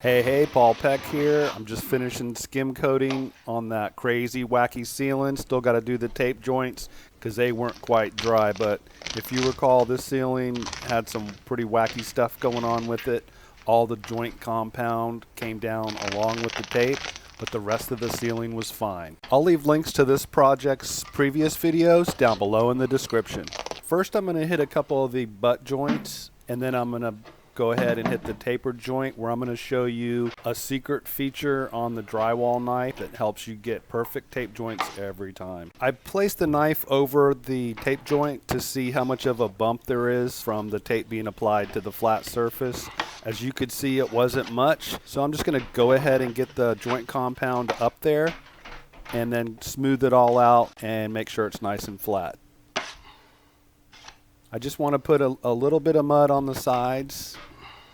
Hey, Paul Peck here. I'm just finishing skim coating on that crazy wacky ceiling. Still got to do the tape joints because they weren't quite dry, but if you recall, this ceiling had some pretty wacky stuff going on with it. All the joint compound came down along with the tape, but the rest of the ceiling was fine. I'll leave links to this project's previous videos down below in the description. First, I'm going to hit a couple of the butt joints, and then I'm going to go ahead and hit the tapered joint, where I'm going to show you a secret feature on the drywall knife that helps you get perfect tape joints every time. I placed the knife over the tape joint to see how much of a bump there is from the tape being applied to the flat surface. As you could see, it wasn't much, so I'm just going to go ahead and get the joint compound up there and then smooth it all out and make sure it's nice and flat. I just want to put a little bit of mud on the sides,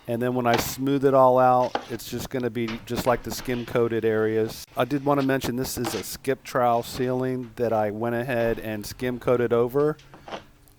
and then when I smooth it all out, it's just going to be just like the skim coated areas. I did want to mention this is a skip trowel ceiling that I went ahead and skim coated over.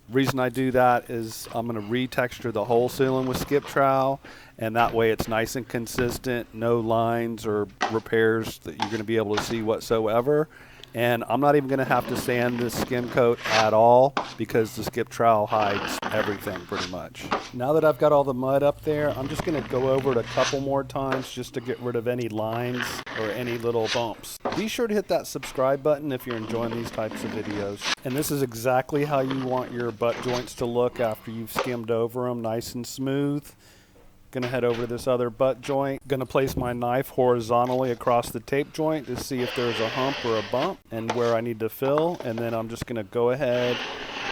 Reason I do that is I'm going to retexture the whole ceiling with skip trowel, and that way it's nice and consistent, no lines or repairs that you're going to be able to see whatsoever. And I'm not even going to have to sand this skim coat at all because the skip trowel hides everything pretty much. Now that I've got all the mud up there, I'm just going to go over it a couple more times just to get rid of any lines or any little bumps. Be sure to hit that subscribe button if you're enjoying these types of videos. And this is exactly how you want your butt joints to look after you've skimmed over them, nice and smooth. Gonna head over to this other butt joint. Gonna place my knife horizontally across the tape joint to see if there's a hump or a bump and where I need to fill. And then I'm just gonna go ahead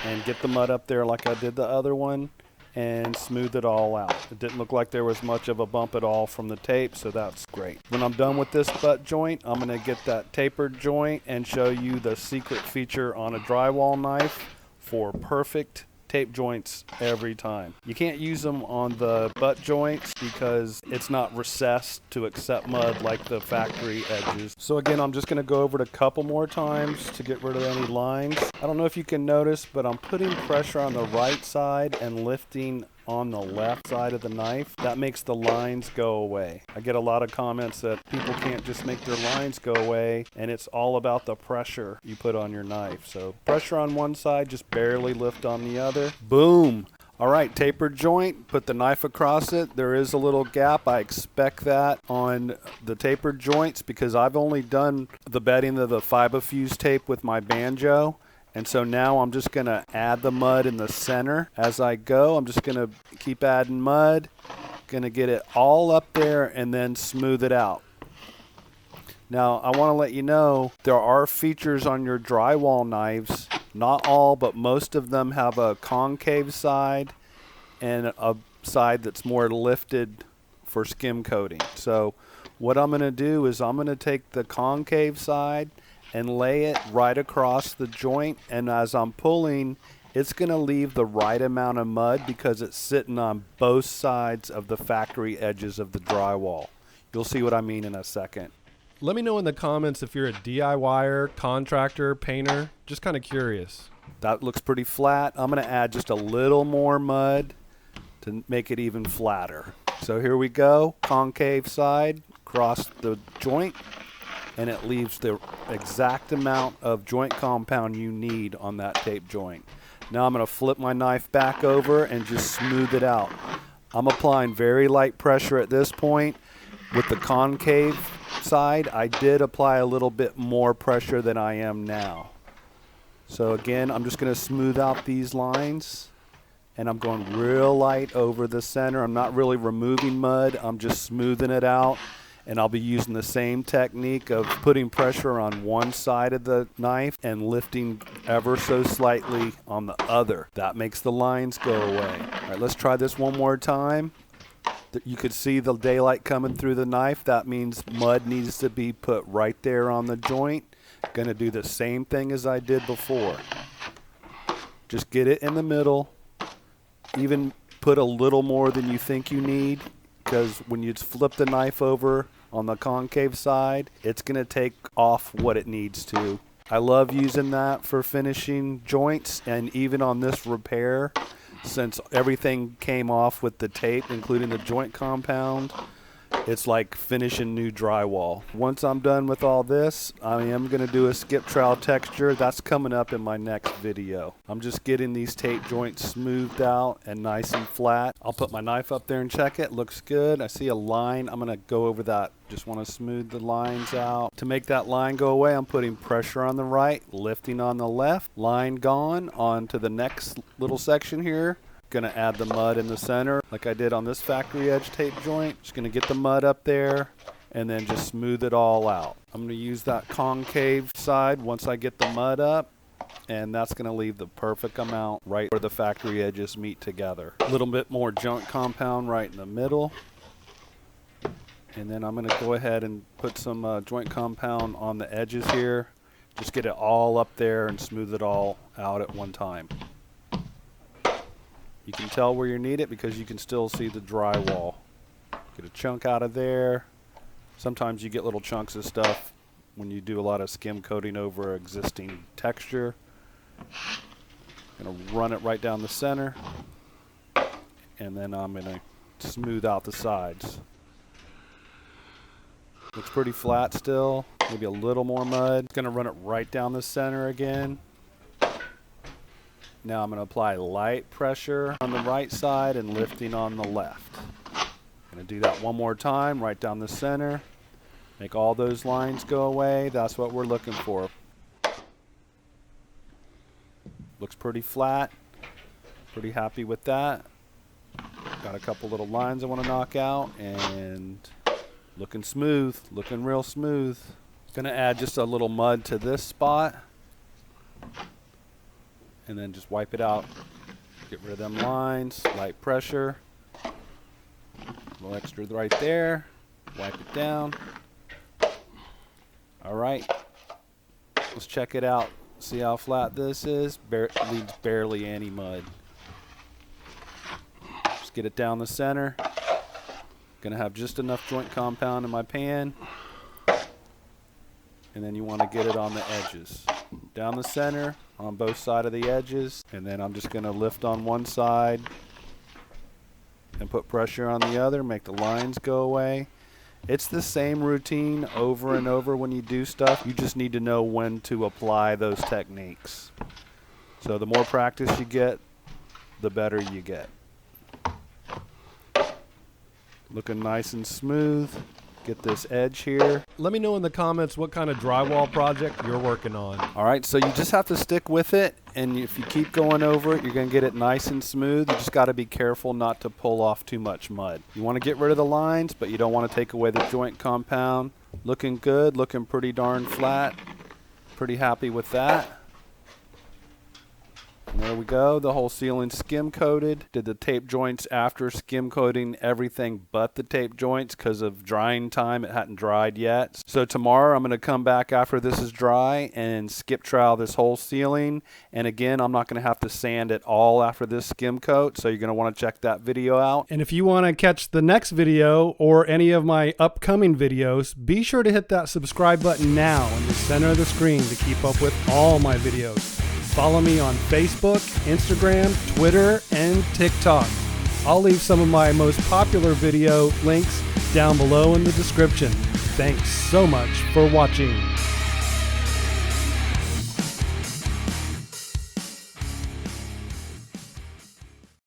and get the mud up there like I did the other one and smooth it all out. It didn't look like there was much of a bump at all from the tape, so that's great. When I'm done with this butt joint, I'm gonna get that tapered joint and show you the secret feature on a drywall knife for perfect tape joints every time. You can't use them on the butt joints because it's not recessed to accept mud like the factory edges. So again, I'm just going to go over it a couple more times to get rid of any lines. I don't know if you can notice, but I'm putting pressure on the right side and lifting on the left side of the knife. That makes the lines go away. I get a lot of comments that people can't just make their lines go away, and it's all about the pressure you put on your knife. So pressure on one side, just barely lift on the other. Boom! All right, tapered joint, put the knife across it. There is a little gap. I expect that on the tapered joints because I've only done the bedding of the fibofuse tape with my banjo. And so now I'm just going to add the mud in the center as I go. I'm just going to keep adding mud, going to get it all up there and then smooth it out. Now I want to let you know there are features on your drywall knives. Not all, but most of them have a concave side and a side that's more lifted for skim coating. So what I'm going to do is I'm going to take the concave side and lay it right across the joint, and as I'm pulling, it's going to leave the right amount of mud because it's sitting on both sides of the factory edges of the drywall. You'll see what I mean in a second. Let me know in the comments if you're a DIYer, contractor, painter. Just kind of curious. That looks pretty flat. I'm going to add just a little more mud to make it even flatter. So here we go, concave side across the joint, and it leaves the exact amount of joint compound you need on that tape joint. Now I'm going to flip my knife back over and just smooth it out. I'm applying very light pressure at this point. With the concave side, I did apply a little bit more pressure than I am now. So again, I'm just going to smooth out these lines, and I'm going real light over the center. I'm not really removing mud, I'm just smoothing it out. And I'll be using the same technique of putting pressure on one side of the knife and lifting ever so slightly on the other. That makes the lines go away. All right, let's try this one more time. You could see the daylight coming through the knife. That means mud needs to be put right there on the joint. Gonna do the same thing as I did before. Just get it in the middle. Even put a little more than you think you need, because when you flip the knife over on the concave side, it's going to take off what it needs to. I love using that for finishing joints, and even on this repair, since everything came off with the tape, including the joint compound, It's like finishing new drywall. Once I'm done with all this, I am going to do a skip trowel texture. That's coming up in my next video. I'm just getting these tape joints smoothed out and nice and flat. I'll put my knife up there and check it. Looks good. I see a line. I'm going to go over that. Just want to smooth the lines out. To make that line go away, I'm putting pressure on the right, lifting on the left. Line gone. On to the next little section here. Gonna add the mud in the center like I did on this factory edge tape joint. Just gonna get the mud up there and then just smooth it all out. I'm gonna use that concave side once I get the mud up, and that's gonna leave the perfect amount right where the factory edges meet together. A little bit more joint compound right in the middle, and then I'm gonna go ahead and put some joint compound on the edges here. Just get it all up there and smooth it all out at one time. You can tell where you need it because you can still see the drywall. Get a chunk out of there. Sometimes you get little chunks of stuff when you do a lot of skim coating over existing texture. Gonna run it right down the center, and then I'm gonna smooth out the sides. Looks pretty flat still. Maybe a little more mud. Gonna run it right down the center again. Now I'm going to apply light pressure on the right side and lifting on the left. Going to do that one more time right down the center. Make all those lines go away. That's what we're looking for. Looks pretty flat. Pretty happy with that. Got a couple little lines I want to knock out, and looking smooth, looking real smooth. Going to add just a little mud to this spot. And then just wipe it out. Get rid of them lines, light pressure. A little extra right there. Wipe it down. All right. Let's check it out. See how flat this is? Leaves barely any mud. Just get it down the center. Gonna have just enough joint compound in my pan. And then you want to get it on the edges. Down the center, on both sides of the edges, and then I'm just going to lift on one side and put pressure on the other, make the lines go away. It's the same routine over and over when you do stuff. You just need to know when to apply those techniques. So the more practice you get, the better you get. Looking nice and smooth. Get this edge here. Let me know in the comments what kind of drywall project you're working on. All right, so you just have to stick with it, and if you keep going over it, you're going to get it nice and smooth. You just got to be careful not to pull off too much mud. You want to get rid of the lines, but you don't want to take away the joint compound. Looking good, looking pretty darn flat. Pretty happy with that. And there we go, the whole ceiling skim coated. Did the tape joints after skim coating everything but the tape joints because of drying time. It hadn't dried yet. So tomorrow I'm going to come back after this is dry and skip trowel this whole ceiling. And again, I'm not going to have to sand it all after this skim coat. So you're going to want to check that video out. And if you want to catch the next video or any of my upcoming videos, be sure to hit that subscribe button now in the center of the screen to keep up with all my videos. Follow me on Facebook, Instagram, Twitter, and TikTok. I'll leave some of my most popular video links down below in the description. Thanks so much for watching.